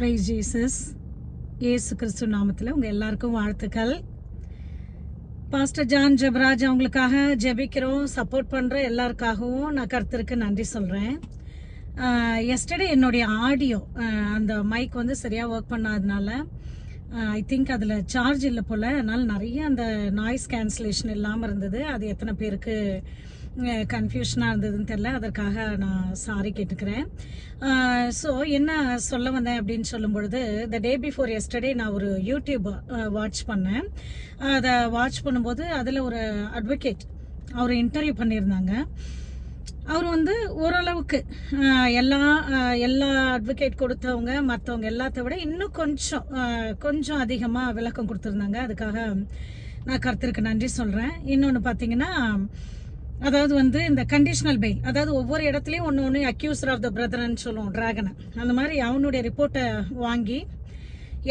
Price Jesus. இயேசு கிறிஸ்து நாமத்தில் உங்கள் எல்லாருக்கும் வாழ்த்துக்கள். பாஸ்டர் ஜான் ஜெபராஜ் அவங்களுக்காக ஜெபிக்கிறோம். சப்போர்ட் பண்ணுற எல்லாருக்காகவும் நான் கர்த்தருக்கு நன்றி சொல்கிறேன். எஸ்டர்டே என்னுடைய ஆடியோ அந்த மைக் வந்து சரியாக ஒர்க் பண்ணாதனால ஐ திங்க் அதில் சார்ஜ் இல்லை போல், அதனால் நிறைய அந்த நாய்ஸ் கேன்சலேஷன் இல்லாமல் இருந்தது. அது எத்தனை பேருக்கு கன்ஃபியூஷனாக இருந்ததுன்னு தெரில, அதற்காக நான் சாரி கேட்டுக்கிறேன். ஸோ என்ன சொல்ல வந்தேன் அப்படின்னு சொல்லும் பொழுது, த டே பிஃபோர் எஸ்டர்டே நான் ஒரு யூடியூப் வாட்ச் பண்ணேன். அதை வாட்ச் பண்ணும்போது அதில் ஒரு அட்வொகேட் அவர் இன்டர்வியூ பண்ணியிருந்தாங்க. அவர் வந்து ஓரளவுக்கு எல்லா அட்வொகேட் கொடுத்தவங்க மற்றவங்க எல்லாத்த விட இன்னும் கொஞ்சம் அதிகமாக விளக்கம் கொடுத்துருந்தாங்க. அதுக்காக நான் கர்த்தருக்கு நன்றி சொல்கிறேன். இன்னொன்று பார்த்தீங்கன்னா, அதாவது வந்து இந்த கண்டிஷனல் பெயில், அதாவது ஒவ்வொரு இடத்துலையும் ஒன்று அக்யூசர் ஆஃப் த பிரதர்ன்னு சொல்லுவோம், டிராகனை. அந்த மாதிரி அவனுடைய ரிப்போர்ட்டை வாங்கி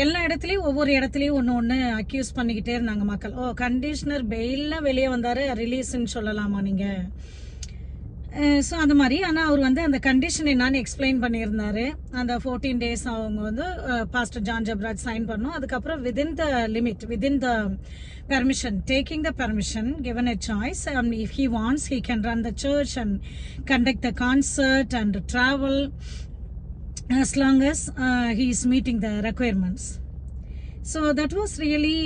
எல்லா இடத்துலையும் ஒவ்வொரு இடத்துலையும் ஒன்று அக்யூஸ் பண்ணிக்கிட்டே இருந்தாங்க மக்கள். கண்டிஷனர் பெயிலில் வெளியே வந்தார், ரிலீஸ்ன்னு சொல்லலாமா நீங்கள்? ஸோ அந்த மாதிரி. ஆனால் அவர் வந்து அந்த கண்டிஷன் என்னான்னு எக்ஸ்பிளைன் பண்ணியிருந்தாரு. அந்த 14 days அவங்க வந்து பாஸ்டர் ஜான் ஜெபராஜ் சைன் பண்ணணும். அதுக்கப்புறம் within the limit, within the permission, taking the permission, given a choice, if he wants, he can run the church and conduct the concert and travel as long as he is meeting the requirements. So that was really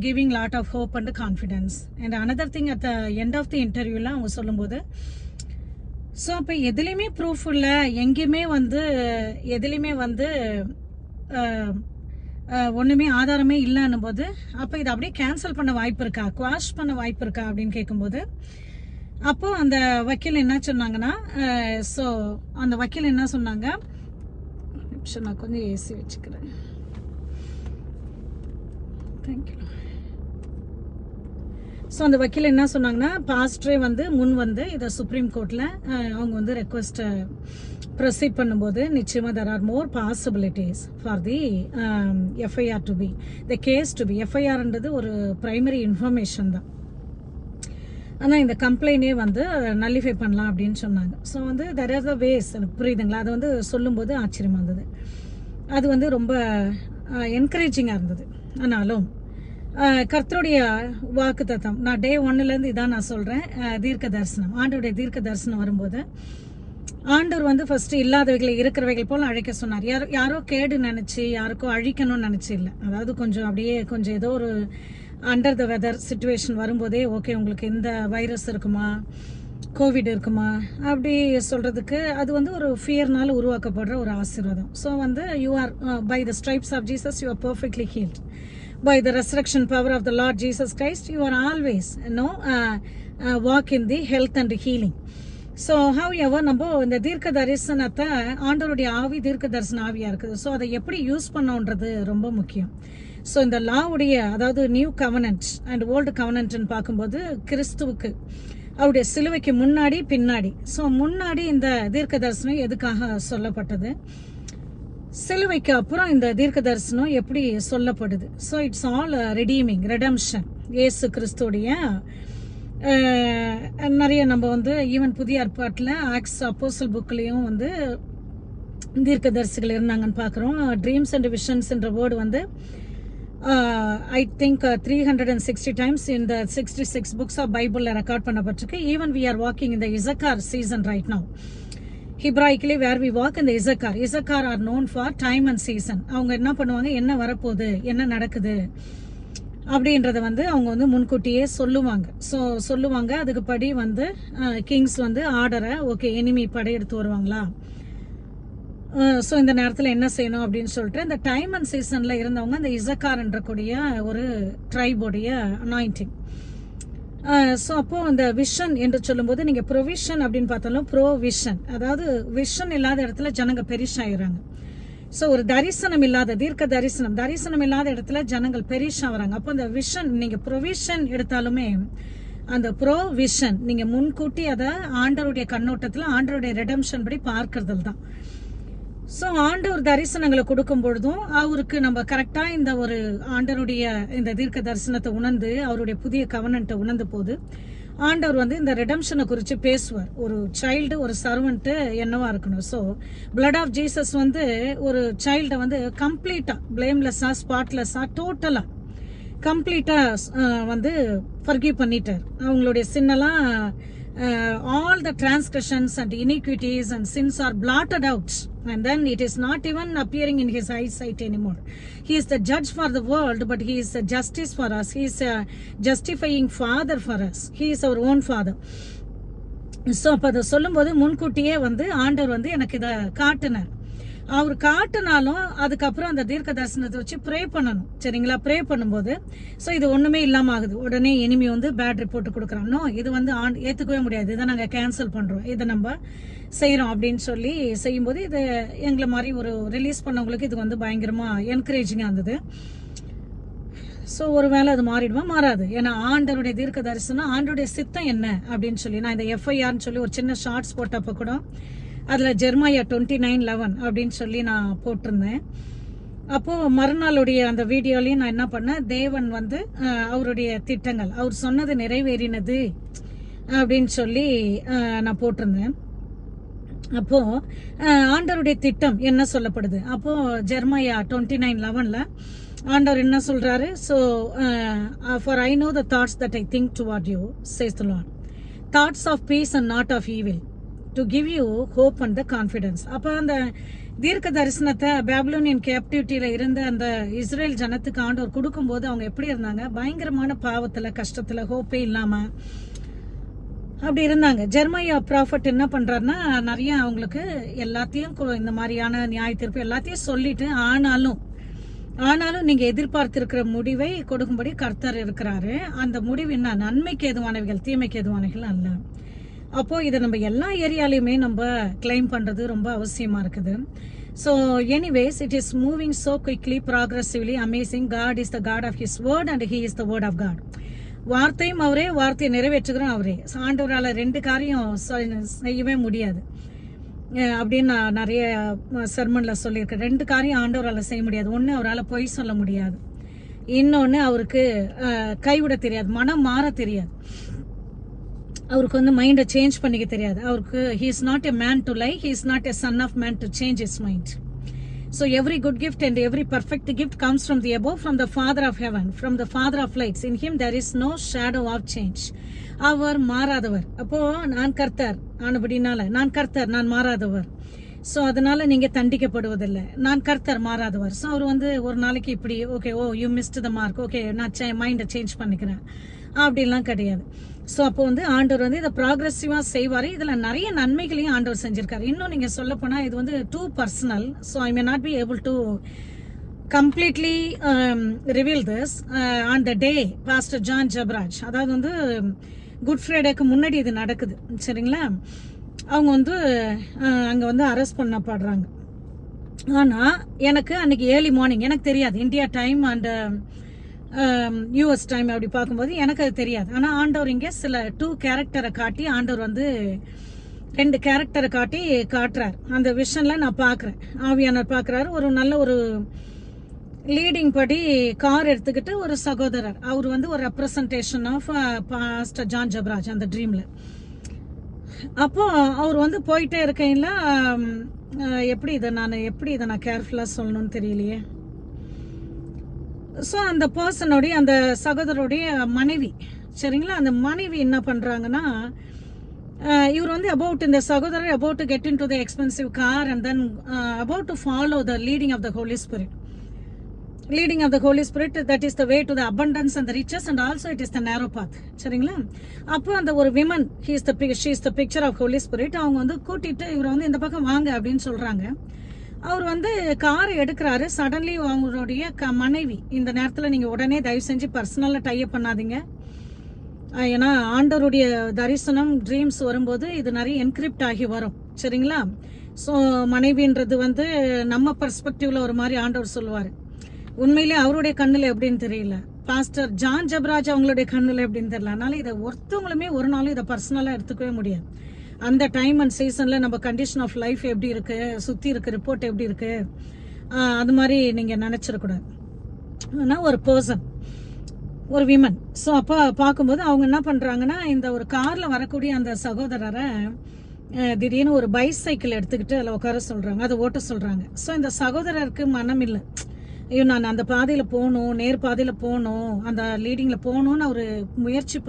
giving lot of hope and confidence. And another thing, at the end of the interview la அவங்க சொல்லும்போது, so அப்போ எதுலேயுமே proof இல்லை, எங்கேயுமே வந்து ஒன்றுமே ஆதாரமே இல்லைன்னும் போது, அப்போ இதை அப்படியே கேன்சல் பண்ண வாய்ப்பு இருக்கா, குவாஷ் பண்ண வாய்ப்பு இருக்கா அப்படின்னு கேட்கும்போது, அப்போது அந்த வக்கீல் என்ன சொன்னாங்கன்னா, ஸோ அந்த வக்கீல் என்ன சொன்னாங்க, நான் கொஞ்சம் ஏசி வச்சுக்கிறேன். தேங்க்யூ. ஸோ அந்த வக்கீல் என்ன சொன்னாங்கன்னா, பாஸ்டரே வந்து முன் வந்து இதை சுப்ரீம் கோர்ட்டில் அவங்க வந்து ரெக்வஸ்ட்டை ப்ரொசீட் பண்ணும்போது, நிச்சயமாக there are more possibilities for the FIR to be, the case to be. FIRன்றது ஒரு ப்ரைமரி இன்ஃபர்மேஷன் தான், ஆனால் இந்த கம்ப்ளைண்டே வந்து நல்லிஃபை பண்ணலாம் அப்படின்னு சொன்னாங்க. ஸோ வந்து there are the ways, எனக்கு புரியுதுங்களா? அது வந்து சொல்லும்போது ஆச்சரியமாக இருந்தது. அது வந்து ரொம்ப என்கரேஜிங்காக இருந்தது. ஆனாலும் கர்த்தருடைய வாக்கு தத்தம், நான் டே 1லேருந்து இதான் நான் சொல்கிறேன். தீர்க்க தரிசனம், ஆண்டவருடைய தீர்க்க தரிசனம் வரும்போது, ஆண்டவர் வந்து ஃபர்ஸ்ட் இல்லாதவைகளை இருக்கிறவைகள் போல் அழைக்க சொன்னார். யாரோ கேடு நினச்சி யாருக்கோ அழிக்கணும்னு நினச்சி இல்லை. அதாவது கொஞ்சம் ஏதோ ஒரு அண்டர் த வெதர் சுச்சுவேஷன் வரும்போதே, ஓகே உங்களுக்கு இந்த வைரஸ் இருக்குமா, கோவிட் இருக்குமா அப்படி சொல்கிறதுக்கு, அது வந்து ஒரு ஃபியர்னால உருவாக்கப்படுற ஒரு ஆசீர்வாதம். ஸோ வந்து you are by the stripes of Jesus you are perfectly healed. By the resurrection power of the Lord Jesus Christ, you are always walk in the health and healing. So however, நம்ம இந்த தீர்க்க தரிசனத்தை, ஆண்டவருடைய ஆவி தீர்க்க தரிசன ஆவியாக இருக்குது. ஸோ அதை எப்படி யூஸ் பண்ணோன்றது ரொம்ப முக்கியம். ஸோ இந்த லாவுடைய, அதாவது நியூ கவனன்ட் அண்ட் ஓல்டு கவனன்ட்னு பார்க்கும்போது, கிறிஸ்துவுக்கு அவருடைய சிலுவைக்கு முன்னாடி பின்னாடி, ஸோ முன்னாடி இந்த தீர்க்க தரிசனம் எதுக்காக சொல்லப்பட்டது, சிலுவைக்கு அப்புறம் இந்த தீர்க்க தரிசனம் எப்படி சொல்லப்படுது. So it's all redemption. இயேசு கிறிஸ்துடைய நிறைய நம்ம வந்து ஈவன் புதிய ஏற்பாட்டில் ஆக்ட்ஸ் அப்போஸ்தலர் புக்லேயும் வந்து தீர்க்க தரிசிகள் இருந்தாங்கன்னு பார்க்குறோம். ட்ரீம்ஸ் அண்ட் விஷன்ஸ்ன்ற வேர்டு வந்து I think 360 times in the 66 books of Bible record பண்ணப்பட்டிருக்கு. Even we are walking in the Issachar season right now. Hebraically where we walk in the Issachar are known for time and season. அவங்க என்ன பண்ணுவாங்க, என்ன வரப்போகுது, என்ன நடக்குது அப்படின்றத வந்து அவங்க வந்து முன்கூட்டியே சொல்லுவாங்க. அதுக்கு படி வந்து கிங்ஸ் வந்து ஆர்டரை, ஓகே எனிமி படையெடுத்து வருவாங்களா, ஸோ இந்த நேரத்தில் என்ன செய்யணும் அப்படின்னு சொல்லிட்டு, இந்த டைம் அண்ட் சீசனில் இருந்தவங்க இந்த இசக்கார்ன்ற கூடிய ஒரு ட்ரைபோடைய அனாயிண்டிங். ஸோ அப்போது இந்த விஷன் என்று சொல்லும்போது, நீங்கள் ப்ரொவிஷன் அப்படின்னு பார்த்தாலும் ப்ரோவிஷன், அதாவது விஷன் இல்லாத இடத்துல ஜனங்க பெரிஷாகிறாங்க. ஸோ ஒரு தரிசனம் இல்லாத தரிசனம் இல்லாத இடத்துல ஜனங்கள் பெரிஷாகிறாங்க. அப்போ இந்த விஷன், நீங்கள் ப்ரொவிஷன் எடுத்தாலுமே அந்த ப்ரோவிஷன் நீங்கள் முன்கூட்டி அதை ஆண்டவருடைய கண்ணோட்டத்தில் ஆண்டவருடைய ரெடம்ஷன் படி பார்க்கறதுல தான். ஸோ ஆண்டவர் தரிசனங்களை கொடுக்கும் பொழுதும் அவருக்கு நம்ம கரெக்டாக இந்த ஒரு ஆண்டருடைய இந்த தீர்க்க தரிசனத்தை உணர்ந்து அவருடைய புதிய கவனன்ட்டை உணர்ந்த போது ஆண்டவர் வந்து இந்த ரிடம்ஷனை குறித்து பேசுவார். ஒரு சைல்டு, ஒரு சர்வெண்ட் என்னவா இருக்கணும். ஸோ பிளட் ஆஃப் ஜீசஸ் வந்து ஒரு சைல்டை வந்து கம்ப்ளீட்டாக பிளேம்லெஸ்ஸாக, ஸ்பாட்லெஸ்ஸாக, டோட்டலாக கம்ப்ளீட்டாக வந்து ஃபர்கிவ் பண்ணிட்டார். அவங்களுடைய சின்னெல்லாம் all the transgressions and iniquities and sins are blotted out, and then it is not even appearing in his eyesight anymore. He is the judge for the world, but he is the justice for us. He is a justifying father for us. He is our own father. So அப்போ அதை சொல்லும்போது முன்கூட்டியே வந்து ஆண்டவர் வந்து எனக்கு இதை காட்டினார். அவர் காட்டினாலும் அதுக்கப்புறம் அந்த தீர்க்க தரிசனத்தை வச்சு ப்ரே பண்ணணும். சரிங்களா? ப்ரே பண்ணும்போது ஸோ இது ஒன்றுமே இல்லாமல் ஆகுது. உடனே இனிமே வந்து பேட் ரிப்போர்ட் கொடுக்குறானோ இது வந்து ஏற்றுக்கவே முடியாது, இதை நாங்கள் கேன்சல் பண்ணுறோம், இதை நம்ம செய்கிறோம் அப்படின்னு சொல்லி செய்யும்போது இது எங்களை மாதிரி ஒரு ரிலீஸ் பண்ணவங்களுக்கு இது வந்து பயங்கரமாக என்கரேஜிங்காக இருந்தது. ஸோ ஒரு வேளை அது மாறிடுமா? மாறாது. ஏன்னா ஆண்டருடைய தீர்க்க தரிசனம், ஆண்டருடைய சித்தம் என்ன அப்படின்னு சொல்லி நான் இந்த எஃப்ஐஆர்னு சொல்லி ஒரு சின்ன ஷார்ட்ஸ் போட்டப்போ கூட அதில் ஜெர்மாயா 29:11 அப்படின்னு சொல்லி நான் போட்டிருந்தேன். அப்போது மறுநாளுடைய அந்த வீடியோலையும் நான் என்ன பண்ணேன், தேவன் வந்து அவருடைய திட்டங்கள், அவர் சொன்னது நிறைவேறினது அப்படின்னு சொல்லி நான் போட்டிருந்தேன். அப்போது ஆண்டவருடைய திட்டம் என்ன சொல்லப்படுது, அப்போது ஜெர்மாயா 29:11 ஆண்டவர் என்ன சொல்கிறாரு, so far I know the thoughts that I think toward you says the lord, thoughts of peace and not of evil, to give you hope and the confidence. அப்போ அந்த தீர்க்க தரிசனத்தை பாபிலோனியன் கேப்டிவிட்டியில் இருந்த அந்த இஸ்ரேல் ஜனத்துக்கு ஆண்டவர் கொடுக்கும்போது அவங்க எப்படி இருந்தாங்க? பயங்கரமான பாவத்தில், கஷ்டத்தில், ஹோப்பே இல்லாமல் அப்படி இருந்தாங்க. ஜெர்மாயா ப்ராஃபட் என்ன பண்ணுறாருன்னா நிறைய அவங்களுக்கு எல்லாத்தையும் இந்த மாதிரியான நியாய தீர்ப்பு எல்லாத்தையும் சொல்லிட்டு, ஆனாலும் நீங்கள் எதிர்பார்த்திருக்கிற முடிவை கொடுக்கும்படி கர்த்தர் இருக்கிறாரு. அந்த முடிவு என்ன? நன்மைக்கு எதுவானவைகள், தீமைக்கு எதுவானவைகள் அல்ல. அப்போது இதை நம்ம எல்லா ஏரியாலையுமே நம்ம கிளைம் பண்ணுறது ரொம்ப அவசியமாக இருக்குது. So anyways it is moving so quickly, progressively, amazing. God is the God of his word and he is the word of God. வார்த்தையும் அவரே, வார்த்தையை நிறைவேற்றுகிறோம் அவரே. ஆண்டவரால் 2 காரியம் செய்யவே முடியாது அப்படின்னு நான் நிறைய சர்மனில் சொல்லியிருக்கேன். 2 காரியம் ஆண்டவரால் செய்ய முடியாது. ஒன்று, அவரால் பொய் சொல்ல முடியாது. இன்னொன்று, அவருக்கு கைவிட தெரியாது, மனம் மாற தெரியாது. அவருக்கு வந்து மைண்டை சேஞ்ச் பண்ணிக்க தெரியாது. அவருக்கு he is not a man to lie, he is not a son of man to change his mind. So every good gift and every perfect gift comes from the above, from the Father of heaven, from the Father of lights. In him there is no shadow of change. அவர் மாறாதவர். அப்போ நான் கர்த்தர் ஆனபடினால, நான் கர்த்தர், நான் மாறாதவர். So அதனால நீங்க தண்டிக்கப்படுவதில்லை. நான் கர்த்தர், மாறாதவர். ஸோ அவர் வந்து ஒரு நாளைக்கு இப்படி okay, oh you missed the mark, okay நான் மைண்டை சேஞ்ச் பண்ணிக்கிறேன் அப்படின்லாம் கிடையாது. ஸோ அப்போ வந்து ஆண்டவர் வந்து இதை ப்ராக்ரெசிவாக செய்வார். இதில் நிறைய நன்மைகளையும் ஆண்டவர் செஞ்சிருக்காரு. இன்னும் நீங்கள் சொல்ல போனால் இது வந்து too personal. So I may not be able to completely reveal this on the day pastor John Jebaraj, அதாவது வந்து குட் ஃப்ரைடேக்கு முன்னாடி இது நடக்குது. சரிங்களா? அவங்க வந்து அங்கே வந்து அரெஸ்ட் பண்ணப்படுறாங்க. ஆனால் எனக்கு அன்னைக்கு ஏர்லி மார்னிங், எனக்கு தெரியாது India time and US time அப்படி பார்க்கும்போது எனக்கு அது தெரியாது. ஆனால் ஆண்டவர் இங்கே சில 2 கேரக்டரை காட்டி, ஆண்டவர் வந்து 2 கேரக்டரை காட்டுறார். அந்த விஷனில் நான் பார்க்குறேன், ஆவியானவர் பார்க்குறாரு. ஒரு நல்ல ஒரு லீடிங் படி கார் எடுத்துக்கிட்டு ஒரு சகோதரர், அவர் வந்து ஒரு representation of pastor John Jebaraj அந்த ட்ரீமில். அப்போ அவர் வந்து போயிட்டே இருக்கையில் எப்படி இதை நான் கேர்ஃபுல்லாக சொல்லணும்னு தெரியலையே. ஸோ அந்த பர்சனுடைய, அந்த சகோதரருடைய மனைவி, சரிங்களா, அந்த மனைவி என்ன பண்ணுறாங்கன்னா, இவர் வந்து இந்த சகோதரர் about to get into the expensive car and then about to follow the leading of the Holi spirit. Leading of the Holy Spirit, that is the way to the abundance and the riches, and also it is the narrow path. சரிங்களா? அப்போ அந்த ஒரு women, she is the picture of Holy Spirit. அவங்க வந்து கூட்டிட்டு இவர் வந்து இந்த பக்கம் வாங்க அப்படின்னு சொல்றாங்க. அவர் வந்து காரை எடுக்கிறாரு. சடன்லி அவங்களுடைய மனைவி, இந்த நேரத்தில் நீங்கள் உடனே தயவு செஞ்சு பர்சனலாக டைப் பண்ணாதீங்க. ஏன்னா ஆண்டவருடைய தரிசனம், ட்ரீம்ஸ் வரும்போது இது நிறைய என்கிரிப்ட் ஆகி வரும். சரிங்களா? ஸோ மனைவின்றது வந்து நம்ம பர்ஸ்பெக்டிவ்ல ஒரு மாதிரி ஆண்டவர் சொல்லுவார். உண்மையிலே அவருடைய கண்ணில் எப்படின்னு தெரியல, பாஸ்டர் ஜான் ஜெபராஜ் அவங்களுடைய கண்ணில் எப்படின்னு தெரியல. அதனால இதை ஒருத்தவங்களுமே ஒரு நாளும் இதை பர்சனலாக எடுத்துக்கவே முடியாது. அந்த டைம் அண்ட் சீசனில் நம்ம கண்டிஷன் ஆஃப் லைஃப் எப்படி இருக்கு, சுற்றி இருக்க ரிப்போர்ட் எப்படி இருக்கு, அது மாதிரி நீங்கள் நினச்சிடக்கூடாது. ஆனால் ஒரு பர்சன் ஒரு விமன். ஸோ அப்போ பார்க்கும்போது அவங்க என்ன பண்ணுறாங்கன்னா, இந்த ஒரு காரில் வரக்கூடிய அந்த சகோதரரை திடீர்னு ஒரு பைசைக்கிள் எடுத்துக்கிட்டு அதில் உட்கார சொல்கிறாங்க, அதை ஓட்ட சொல்கிறாங்க. ஸோ இந்த சகோதரருக்கு மனம் இல்லை, ஐயோ நான் அந்த பாதையில் போகணும், நேர் பாதையில் போகணும், அந்த லீடிங்கில் போகணுன்னு அவர் முயற்சி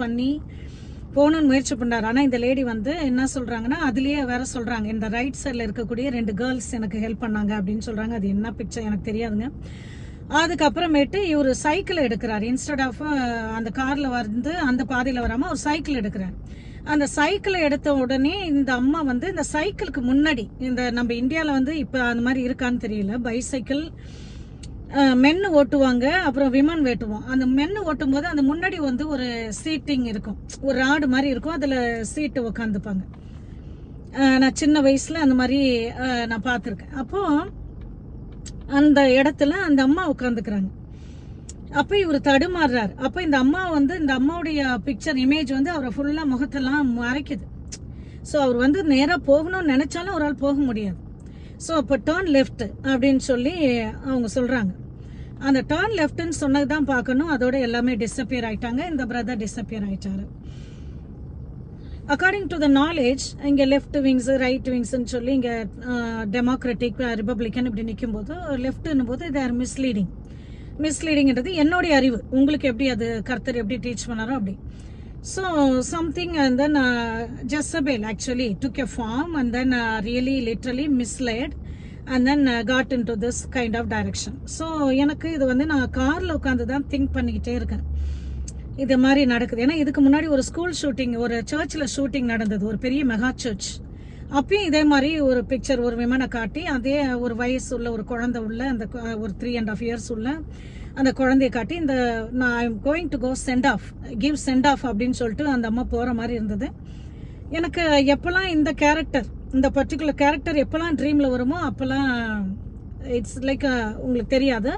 பண்ணுறாரு. ஆனால் இந்த லேடி வந்து என்ன சொல்கிறாங்கன்னா, அதுலேயே வேற சொல்கிறாங்க, இந்த ரைட் சைடில் இருக்கக்கூடிய 2 கேர்ள்ஸ் எனக்கு ஹெல்ப் பண்ணாங்க அப்படின்னு சொல்கிறாங்க. அது என்ன பிக்சர் எனக்கு தெரியாதுங்க. அதுக்கப்புறமேட்டு இவர் சைக்கிள் எடுக்கிறார். இன்ஸ்டெட் ஆஃப் அந்த காரில் வந்து அந்த பாதையில் வராமல் ஒரு சைக்கிள் எடுக்கிறார். அந்த சைக்கிளை எடுத்த உடனே இந்த அம்மா வந்து இந்த சைக்கிளுக்கு முன்னாடி, இந்த நம்ம இந்தியாவில் வந்து இப்போ அந்த மாதிரி இருக்கான்னு தெரியல, பைசைக்கிள் மென்னு ஓட்டுவாங்க, அப்புறம் விமன் ஓட்டுவோம். அந்த மென்னு ஓட்டும் போது அந்த முன்னாடி வந்து ஒரு சீட்டிங் இருக்கும், ஒரு ராடு மாதிரி இருக்கும், அதில் சீட்டு உக்காந்துப்பாங்க. நான் சின்ன வயசில் அந்த மாதிரி நான் பார்த்துருக்கேன். அப்போது அந்த இடத்துல அந்த அம்மா உட்காந்துக்கிறாங்க. அப்போ இவர் தடுமாறுறாரு. அப்போ இந்த அம்மா வந்து இந்த அம்மாவுடைய பிக்சர் இமேஜ் வந்து அவரை ஃபுல்லாக முகத்தெல்லாம் மறைக்குது. ஸோ அவர் வந்து நேராக போகணும்னு நினைச்சாலும் அவரால் போக முடியாது. ஸோ அப்போ டேர்ன் லெஃப்ட் அப்படின்னு சொல்லி அவங்க சொல்கிறாங்க. அந்த டேர்ன் லெஃப்ட்னு சொன்னது தான் பார்க்கணும், அதோட எல்லாமே டிஸப்பியர் ஆயிட்டாங்க. இந்த பிரதர் டிஸப்பியர் ஆயிட்டாரு. அக்கார்டிங் டு த நாலேஜ், இங்கே லெஃப்ட் விங்ஸ் ரைட் விங்ஸ்ன்னு சொல்லி இங்கே டெமோக்ராட்டிக் ரிப்பப்ளிக்கன் இப்படி நிற்கும் போது லெஃப்ட்னும் போது இது ஆர் மிஸ்லீடிங்கிறது என்னுடைய அறிவு. உங்களுக்கு எப்படி அது கர்த்தர் எப்படி டீச் பண்ணாரோ அப்படி. So something and then Jezebel actually took a form and then really literally misled and then got into this kind of direction. So எனக்கு இது வந்து நான் காரில் உட்காந்து தான் திங்க் பண்ணிக்கிட்டே இருக்கேன், இது மாதிரி நடக்குது. ஏன்னா இதுக்கு முன்னாடி ஒரு ஸ்கூல் ஷூட்டிங், ஒரு சர்ச்சில் ஷூட்டிங் நடந்தது, ஒரு பெரிய மெகா சர்ச். அப்பயும் இதே மாதிரி ஒரு பிக்சர், ஒரு விமனை காட்டி அதே ஒரு வயசு உள்ள ஒரு குழந்தை உள்ள அந்த ஒரு 3.5 years உள்ள அந்த குழந்தைய காட்டி இந்த நான் I am going to go send off, give send off அப்படின்னு சொல்லிட்டு அந்த அம்மா போகிற மாதிரி இருந்தது. எனக்கு எப்போல்லாம் இந்த கேரக்டர், இந்த பர்டிகுலர் கேரக்டர் எப்போல்லாம் ட்ரீமில் வருமோ அப்போல்லாம் இட்ஸ் லைக் உங்களுக்கு தெரியாது,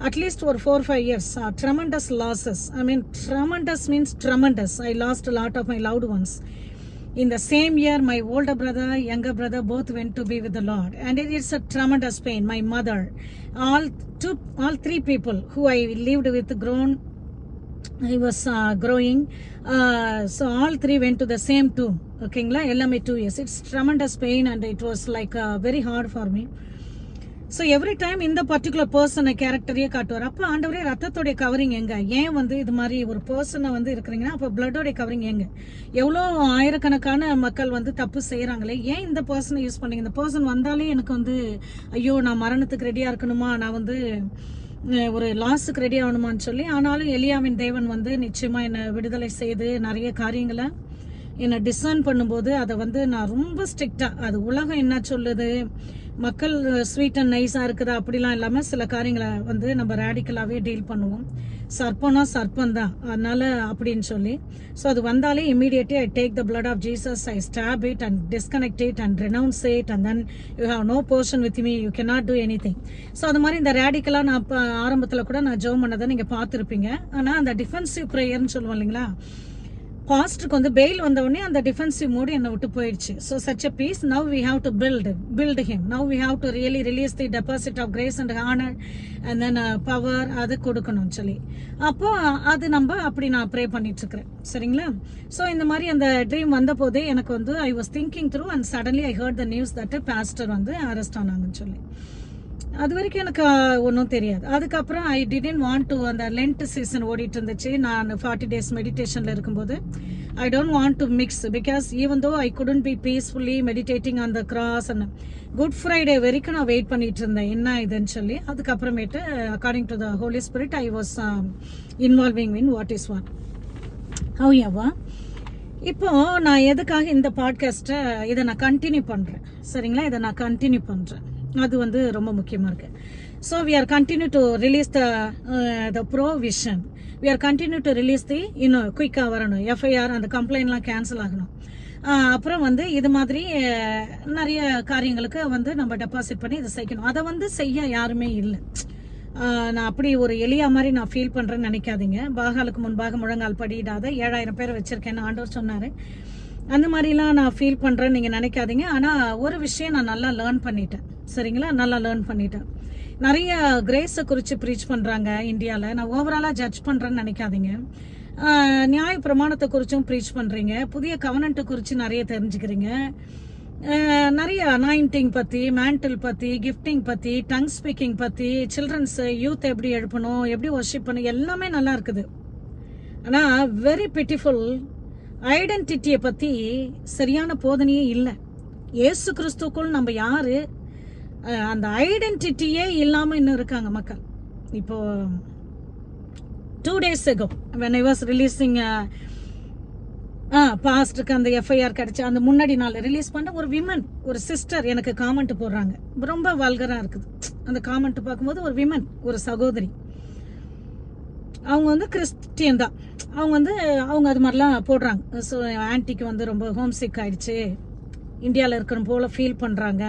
அட்லீஸ்ட் ஒரு 4-5 years tremendous losses. I mean tremendous means tremendous. I lost a lot of my loved ones. In the same year, my older brother, younger brother, both went to be with the Lord. And it is a tremendous pain. My mother, all 3 people who I lived with grown, I was growing. So all 3 went to the same tomb. Okay, எல்லாமே 2 years. It's tremendous pain and it was like very hard for me. So every time இந்த particular பர்சனை கேரக்டரையே காட்டுவார். அப்போ ஆண்டவரே ரத்தத்தோடைய covering எங்க, ஏன் வந்து இது மாதிரி ஒரு பர்சனை வந்து இருக்கிறீங்கன்னா அப்போ பிளட்டோடைய கவரிங் எங்க, எவ்வளோ ஆயிரக்கணக்கான மக்கள் வந்து தப்பு செய்கிறாங்களே, ஏன் இந்த பர்சனை யூஸ் பண்ணீங்க, இந்த பர்சன் வந்தாலே எனக்கு வந்து ஐயோ நான் மரணத்துக்கு ரெடியாக இருக்கணுமா, நான் வந்து ஒரு லாஸுக்கு ரெடி ஆகணுமான்னு சொல்லி. ஆனாலும் எலியாவின் தேவன் வந்து நிச்சயமாக என்னை விடுதலை செய்து நிறைய காரியங்களை என்னை டிசர்ன் பண்ணும்போது அதை வந்து நான் ரொம்ப ஸ்ட்ரிக்டாக, அது உலகம் என்ன சொல்லுது, மக்கள் ஸ்வீட் அண்ட் நைஸாக இருக்குதா அப்படிலாம் இல்லாமல் சில காரியங்களை வந்து நம்ம ரேடிக்கலாகவே டீல் பண்ணுவோம். சர்ப்பம்னா சர்ப்பம் தான், அதனால அப்படின்னு சொல்லி. ஸோ அது வந்தாலே immediately I take the blood of Jesus, I stop it and disconnect it and renounce it and then you have no portion with me, you can not do anything. So அது மாதிரி இந்த ரேடிக்கலாக நான் இப்போ ஆரம்பத்தில் கூட நான் ஜெபம் பண்ணதை நீங்கள் பார்த்துருப்பீங்க. ஆனால் அந்த டிஃபென்சிவ் ப்ரேயர்னு சொல்லுவோம் இல்லைங்களா, பாஸ்டருக்கு வந்து பெயில் வந்த உடனே அந்த டிஃபென்சிவ் மூடு என்னை விட்டு போயிடுச்சு. So such a peace, now we have to build him, now we have to really release the deposit of grace and honour and then power, அது கொடுக்கணும்னு சொல்லி. அப்போ அது நம்ம அப்படி நான் ப்ரே பண்ணிட்டு இருக்கிறேன், சரிங்களா. ஸோ இந்த மாதிரி அந்த ட்ரீம் வந்த போதே எனக்கு வந்து I was thinking through and suddenly I heard the news that pastor வந்து அரெஸ்ட் ஆனாங்கன்னு சொல்லி. அது வரைக்கும் எனக்கு ஒன்றும் தெரியாது. அதுக்கப்புறம் ஐ டிடன்ட் வாண்ட் டு, அந்த லென்ட் சீசன் ஓடிட்டு இருந்துச்சு, நான் 40 days மெடிடேஷனில் இருக்கும்போது I don't want to mix, because even though I couldn't be peacefully meditating on the cross and good Friday வரைக்கும் நான் வெயிட் பண்ணிட்டு இருந்தேன் என்ன இதுன்னு சொல்லி. அதுக்கப்புறமேட்டு according to the Holi Spirit I was involving in what is what how Eva. இப்போ நான் எதுக்காக இந்த பாட்காஸ்ட்டை இதை நான் கண்டினியூ பண்ணுறேன், சரிங்களா, இதை நான் கண்டினியூ பண்ணுறேன், அது வந்து ரொம்ப முக்கியமாக இருக்குது. So we are continue to release the provision, we are continue to release the இன்னும் குயிக்காக வரணும், எஃப்ஐஆர் அந்த கம்ப்ளைண்ட்லாம் கேன்சல் ஆகணும். அப்புறம் வந்து இது மாதிரி நிறைய காரியங்களுக்கு வந்து நம்ம டெபாசிட் பண்ணி இதை செய்யணும். அதை வந்து செய்ய யாருமே இல்லை. நான் அப்படி ஒரு எளியா மாதிரி நான் ஃபீல் பண்ணுறேன்னு நினைக்காதீங்க. பாகாலுக்கு முன்பாக முழங்கால் படியிடாத 7000 பேரை வச்சுருக்கேன்னு ஆண்டவர் சொன்னார். அந்த மாதிரிலாம் நான் ஃபீல் பண்ணுறேன்னு நீங்கள் நினைக்காதீங்க. ஆனால் ஒரு விஷயம் நான் நல்லா லேர்ன் பண்ணிட்டேன், சரிங்களா, நல்லா லேர்ன் பண்ணிட்டேன். நிறைய கிரேஸை குறித்து ப்ரீச் பண்ணுறாங்க இந்தியாவில். நான் ஓவராலாக ஜட்ஜ் பண்ணுறேன்னு நினைக்காதீங்க. நியாய பிரமாணத்தை குறித்தும் ப்ரீச் பண்ணுறீங்க, புதிய கவனன்ட்டை குறித்து நிறைய தெரிஞ்சுக்கிறீங்க, நிறைய அனாயிண்டிங் பற்றி, மேண்டில் பற்றி, கிஃப்டிங் பற்றி, டங் ஸ்பீக்கிங் பற்றி, சில்ட்ரன்ஸ் யூத் எப்படி எழுப்பணும், எப்படி ஒர்ஷிப் பண்ணணும், எல்லாமே நல்லா இருக்குது. ஆனால் வெரி பியூட்டிஃபுல் ஐடென்டிட்டியை பற்றி சரியான போதனையே இல்லை. இயேசு கிறிஸ்துக்குள் நம்ம யாரு, அந்த ஐடென்டிட்டியே இல்லாமல் இன்னும் இருக்காங்க மக்கள். இப்போ 2 days ago when I was releasing பாஸ்டுக்கு அந்த எஃப்ஐஆர் கிடைச்சி அந்த முன்னாடி நாள் ரிலீஸ் பண்ண ஒரு விமன், ஒரு சிஸ்டர் எனக்கு காமெண்ட் போடுறாங்க. ரொம்ப வல்கராக இருக்குது அந்த காமெண்ட் பார்க்கும்போது. ஒரு விமன், ஒரு சகோதரி, அவங்க வந்து கிறிஸ்டியன் தான். அவங்க அது மாதிரிலாம் போடுறாங்க. ஸோ ஆன்ட்டிக்கு வந்து ரொம்ப ஹோம் சிக் ஆயிடுச்சு, இந்தியாவில் இருக்கிற போல ஃபீல் பண்ணுறாங்க,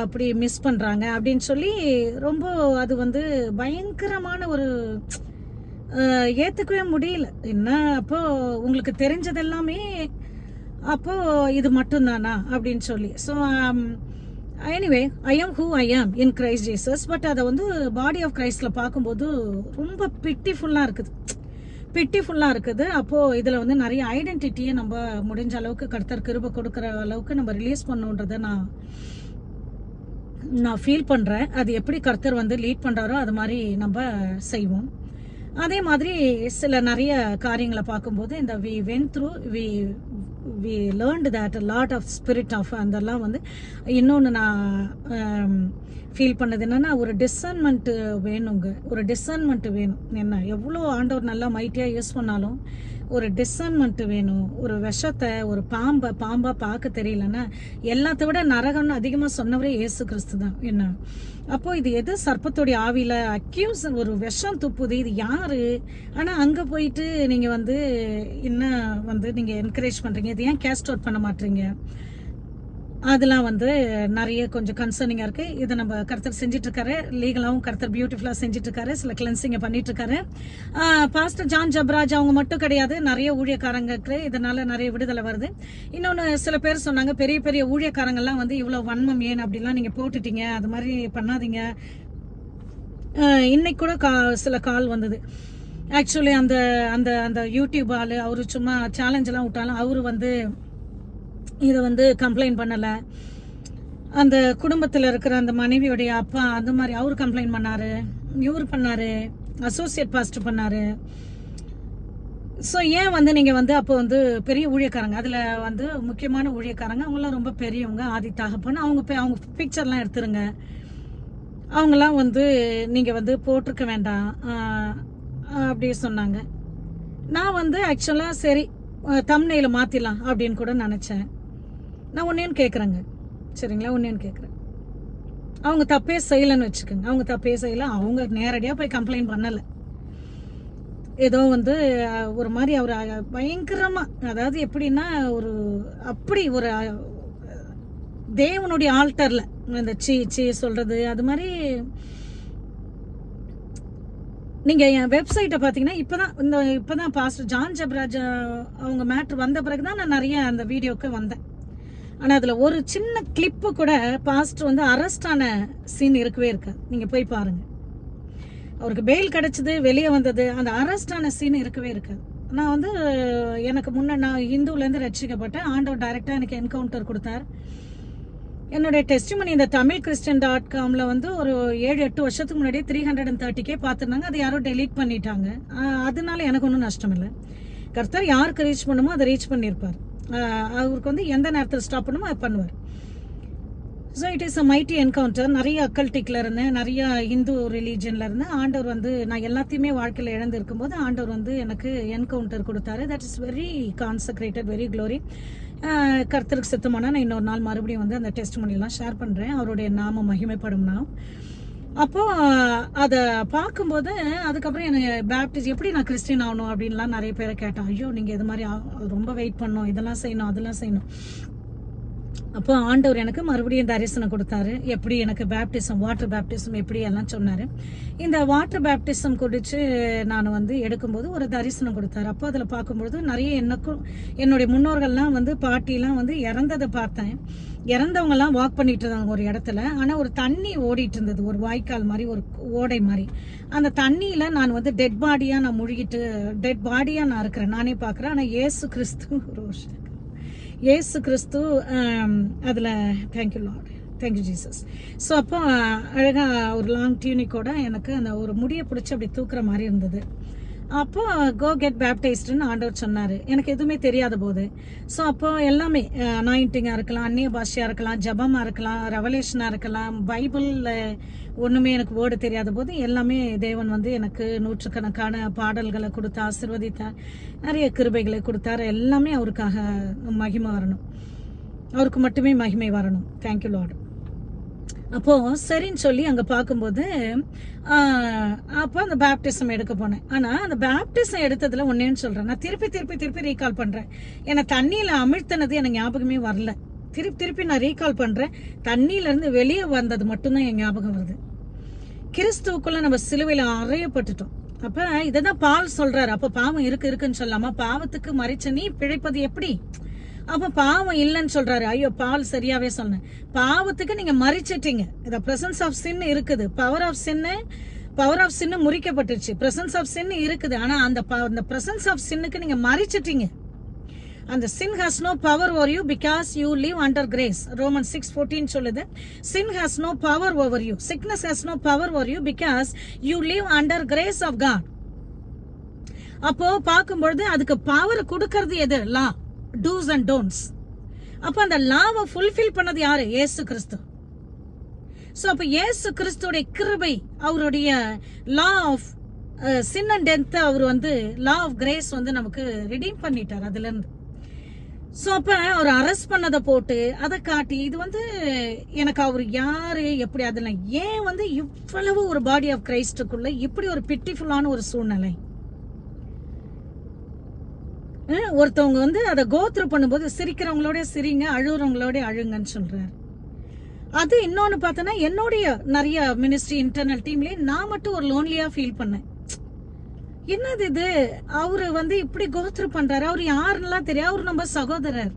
அப்படி மிஸ் பண்ணுறாங்க அப்படின்னு சொல்லி ரொம்ப அது வந்து பயங்கரமான ஒரு ஏற்றுக்கவே முடியல. என்ன அப்போ உங்களுக்கு தெரிஞ்சது எல்லாமே அப்போ இது மட்டும்தானா அப்படின்னு சொல்லி. ஸோ எனிவே, ஐ ஆம் ஹூ ஐ ஆம் இன் கிரைஸ்ட் ஜீசஸ். பட் அதை வந்து பாடி ஆஃப் கிரைஸ்டில் பார்க்கும்போது ரொம்ப பிட்டிஃபுல்லாக இருக்குது. அப்போது இதில் வந்து நிறைய ஐடென்டிட்டியை நம்ம முடிஞ்ச அளவுக்கு கர்த்தர் கிருபை கொடுக்குற அளவுக்கு நம்ம ரிலீஸ் பண்ணுன்றதை நான் ஃபீல் பண்ணுறேன். அது எப்படி கர்த்தர் வந்து லீட் பண்ணுறாரோ அது மாதிரி நம்ம செய்வோம். அதே மாதிரி சில நிறைய காரியங்களை பார்க்கும்போது இந்த we went through we learned that lot of spirit of அதெல்லாம் வந்து இன்னொன்று நான் ஃபீல் பண்ணது என்னென்னா, ஒரு டிசர்ன்மெண்ட்டு வேணுங்க. ஒரு டிசர்ன்மெண்ட்டு வேணும். என்ன எவ்வளோ ஆண்டவர் நல்லா மைட்டியாக யூஸ் பண்ணாலும் ஒரு டிசர்ன்மெண்ட்டு வேணும். ஒரு விஷத்தை, ஒரு பாம்பாக பார்க்க தெரியலன்னா, எல்லாத்த விட நரகம்னு அதிகமாக சொன்னவரே இயேசு கிறிஸ்து தான். என்ன அப்போ இது எது சர்ப்பத்தோடைய ஆவியில் அக்யூஸ், ஒரு விஷம் துப்புது, இது யாரு? ஆனால் அங்கே போயிட்டு நீங்கள் வந்து என்ன வந்து நீங்கள் என்கரேஜ் பண்ணுறீங்க, இது ஏன் கேஸ்ட் அவுட் பண்ண மாட்டீங்க? அதெல்லாம் வந்து நிறைய கொஞ்சம் கன்சர்னிங்காக இருக்குது. இதை நம்ம கர்த்தர் செஞ்சிட்ருக்காரு, லீகலாகவும் கர்த்தர் பியூட்டிஃபுல்லாக செஞ்சிட்ருக்காரு, சில கிளென்சிங்கை பண்ணிட்டுருக்காரு. பாஸ்டர் ஜான் ஜபராஜ் அவங்க மட்டும் கிடையாது, நிறைய ஊழியக்காரங்களுக்கு இதனால் நிறைய விடுதலை வருது. இன்னொன்று சில பேர் சொன்னாங்க, பெரிய பெரிய ஊழியக்காரங்கள்லாம் வந்து இவ்வளோ வன்மம் ஏன் அப்படிலாம் நீங்கள் போட்டுட்டீங்க, அது மாதிரி பண்ணாதீங்க. இன்னைக்கு கூட சில கால் வந்தது. ஆக்சுவலி அந்த அந்த அந்த யூடியூப் ஆள் அவரு சும்மா சேலஞ்செல்லாம் விட்டாலும் அவரு வந்து இதை வந்து கம்ப்ளைண்ட் பண்ணலை. அந்த குடும்பத்தில் இருக்கிற அந்த மனைவியோடைய அப்பா அந்த மாதிரி அவரு கம்ப்ளைண்ட் பண்ணாரு, இவர் பண்ணாரு, அசோசியேட் பாஸ்டர் பண்ணாரு. ஸோ ஏன் வந்து நீங்கள் வந்து அப்போ வந்து பெரிய ஊழியக்காரங்க, அதில் வந்து முக்கியமான ஊழியக்காரங்க, அவங்களாம் ரொம்ப பெரியவங்க, ஆதி தகப்பன், அவங்க பிக்சர்லாம் எடுத்துருங்க, அவங்களாம் வந்து நீங்கள் வந்து போட்டிருக்க வேண்டாம் அப்படி சொன்னாங்க. நான் வந்து ஆக்சுவலாக சரி தம்ப்நெயிலை மாற்றிடலாம் அப்படின்னு கூட நினச்சேன். நான் ஒன்னேன்னு கேட்குறேங்க, சரிங்களா? ஒன்னேன்னு கேட்குறேன், அவங்க தப்பே செய்யலைன்னு வச்சுக்கோங்க. அவங்க தப்பே செய்யலை, அவங்க நேரடியாக போய் கம்ப்ளைண்ட் பண்ணலை. ஏதோ வந்து ஒரு மாதிரி அவர் பயங்கரமாக, அதாவது எப்படின்னா ஒரு அப்படி ஒரு தேவனுடைய ஆல்டரில் இந்த சீ சொல்கிறது அது மாதிரி. நீங்கள் என் வெப்சைட்டை பார்த்தீங்கன்னா இப்போ தான் பாஸ்டர் ஜான் ஜபராஜ் அவங்க மேட்ரு வந்த பிறகு தான் நான் நிறைய அந்த வீடியோவுக்கு வந்தேன். ஆனால் அதில் ஒரு சின்ன கிளிப்பு கூட பாஸ்டர் வந்து அரெஸ்ட் ஆன சீன் இருக்கவே இருக்காது. நீங்கள் போய் பாருங்கள், அவருக்கு பெயில் கிடச்சிது, வெளியே வந்தது, அந்த அரெஸ்ட் ஆன சீன் இருக்கவே இருக்காது. நான் வந்து எனக்கு நான் இந்துவிலேருந்து ரட்சிக்கப்பட்டேன். ஆண்டவர் டைரெக்டாக எனக்கு என்கவுண்டர் கொடுத்தார். என்னுடைய டெஸ்டிமனி இந்த tamilchristian.comல வந்து ஒரு 7-8 வருஷத்துக்கு முன்னாடியே 330K பார்த்துருந்தாங்க. அதை யாரோ டெலீட் பண்ணிட்டாங்க. அதனால எனக்கு ஒன்றும் நஷ்டம் இல்லை. கர்த்தர் யாருக்கு ரீச் பண்ணுமோ அதை ரீச் பண்ணியிருப்பார். அவருக்கு வந்து எந்த நேரத்தில் ஸ்டாப் பண்ணுமோ அதை பண்ணுவார். So it is a mighty encounter. நிறைய அக்கல்டிக்கில் இருந்தேன், நிறைய ஹிந்து ரிலீஜனில் இருந்தேன். ஆண்டவர் வந்து நான் எல்லாத்தையுமே வாழ்க்கையில் இழந்து இருக்கும்போது ஆண்டவர் வந்து எனக்கு என்கவுண்டர் கொடுத்தாரு. That is very consecrated, very glory. கர்த்தருக்கு சித்தமானா நான் இன்னொரு நாள் மறுபடியும் வந்து அந்த டெஸ்டிமனிலாம் ஷேர் பண்ணுறேன், அவருடைய நாமம் மகிமைப்படும்னா. அப்போது அதை பார்க்கும்போது அதுக்கப்புறம் எனக்கு பேப்டிஸ்ட் எப்படி நான் கிறிஸ்டின் ஆகணும் அப்படின்லாம் நிறைய பேரை கேட்டேன். ஐயோ நீங்கள் இது மாதிரி ரொம்ப வெயிட் பண்ணணும், இதெல்லாம் செய்யணும், அதெல்லாம் செய்யணும். அப்போ ஆண்டவர் எனக்கு மறுபடியும் தரிசனம் கொடுத்தாரு. எப்படி எனக்கு பேப்டிசம், வாட்டர் பேப்டிசம் எப்படி எல்லாம் சொன்னாரு. இந்த வாட்டர் பேப்டிசம் குடிச்சு நான் வந்து எடுக்கும்போது ஒரு தரிசனம் கொடுத்தாரு. அப்போ அதில் பார்க்கும்பொழுது நிறைய எனக்கும் என்னுடைய முன்னோர்கள்லாம் வந்து பாட்டிலாம் வந்து இறந்ததை பார்த்தேன். இறந்தவங்கலாம் வாக் பண்ணிட்டு இருந்தாங்க ஒரு இடத்துல. ஆனால் ஒரு தண்ணி ஓடிட்டு இருந்தது, ஒரு வாய்க்கால் மாதிரி, ஒரு ஓடை மாதிரி. அந்த தண்ணியில் நான் வந்து டெட் பாடியாக நான் முழுகிட்டு, டெட் பாடியாக நான் இருக்கிறேன், நானே பார்க்குறேன். ஆனால் ஏசு கிறிஸ்து அதில், thank you Lord, thank you Jesus. So அப்போ அழகாக ஒரு லாங் டியூனிக்கோட எனக்கு அந்த ஒரு முடியை பிடிச்சி அப்படி தூக்குற மாதிரி இருந்தது. அப்போ கோ கெட் பேப்டைஸ்டுன்னு ஆண்டவர் சொன்னார். எனக்கு எதுவுமே தெரியாத போது. ஸோ அப்போ எல்லாமே அனாயிண்டிங்காக இருக்கலாம், அந்நிய பாஷையாக இருக்கலாம், ஜபமாக இருக்கலாம், ரெவலேஷனாக இருக்கலாம், பைபிளில் ஒன்றுமே எனக்கு வேர்டு தெரியாத போது எல்லாமே தேவன் வந்து எனக்கு நூற்றுக்கணக்கான பாடல்களை கொடுத்து ஆசீர்வதித்தார், நிறைய கிருபைகளை கொடுத்தார். எல்லாமே அவருக்காக மகிமை வரணும், அவருக்கு மட்டுமே மகிமை வரணும். Thank you Lord. அப்போ சரின்னு சொல்லி அங்கே பார்க்கும்போது அப்போ அந்த பேப்டிசம் எடுக்க போனேன். ஆனால் அந்த பேப்டிசம் எடுத்ததுல ஒன்னேன்னு சொல்கிறேன், நான் திருப்பி ரீகால் பண்ணுறேன். ஏன்னா தண்ணியில் அமிழ்த்தினது எனக்கு ஞாபகமே வரல. திருப்பி நான் ரீகால் பண்ணுறேன். தண்ணியிலேருந்து வெளியே வந்தது மட்டும்தான் என் ஞாபகம் வருது. கிறிஸ்துவுக்குள்ள நம்ம சிலுவையில் அறையப்பட்டுட்டோம். அப்போ இதை தான் பால் சொல்கிறாரு. அப்போ பாவம் இருக்குன்னு சொல்லாமா, பாவத்துக்கு மறிச்ச நீ பிழைப்பது எப்படி? அப்ப பாவம் இல்லைன்னு சொல்றாரு. ஐயோ, பால் சரியாவே சொன்னேன். பாவத்துக்கு நீங்க மறிச்சிட்டீங்க. இந்த பிரசன்ஸ் ஆஃப் சின் இருக்குது, பவர் ஆஃப் சின் முறிக்கப்பட்டுருச்சு. பிரசன்ஸ் ஆஃப் சின் இருக்குது, ஆனா அந்த பிரசன்ஸ் ஆஃப் சின்னுக்கு நீங்க மறிச்சிட்டீங்க. அந்த sin has no power over you because you live under grace. Romans 6:14 சொல்லுது, sin has no power over you, sickness has no power over you because you live under grace of God. அப்போ பார்க்கும்பொழுது அதுக்கு power கொடுக்கறது எது? லா, do's and don'ts. அப்ப அந்த லாவை fulfil பண்ணது யாரு? இயேசு கிறிஸ்து. சோ அப்ப இயேசு கிறிஸ்துடைய கிருபை, அவருடைய law of sin and death, அவர் வந்து லா ஆஃப் கிரேஸ் வந்து நமக்கு ரிடீம் பண்ணிட்டார் அதுல இருந்து. சோ அப்ப அவர் அரெஸ்ட் பண்ணதை போட்டு அதை காட்டி, இது வந்து எனக்கு அவர் யாரு எப்படி, அதுல ஏன் வந்து இவ்வளவு ஒரு பாடி ஆஃப் கிரைஸ்டுக்குள்ள இப்படி ஒரு பிட்டிஃபுல்லான ஒரு சூழ்நிலை. ஒருத்தவங்க வந்து அதை கோத்ரூ பண்ணும்போது சிரிக்கிறவங்களோட சிரிங்க, அழுகுறவங்களோட அழுங்கன்னு சொல்றாரு. அது இன்னொன்னு பார்த்தோன்னா, என்னுடைய நிறைய மினிஸ்ட்ரி இன்டர்னல் டீம்லயே நான் மட்டும் ஒரு லோன்லியா ஃபீல் பண்ணேன். என்னது இது, அவரு வந்து இப்படி கோத்ரூ பண்றாரு, அவரு யாருன்னெல்லாம் தெரியும், அவரு நம்ம சகோதரர்,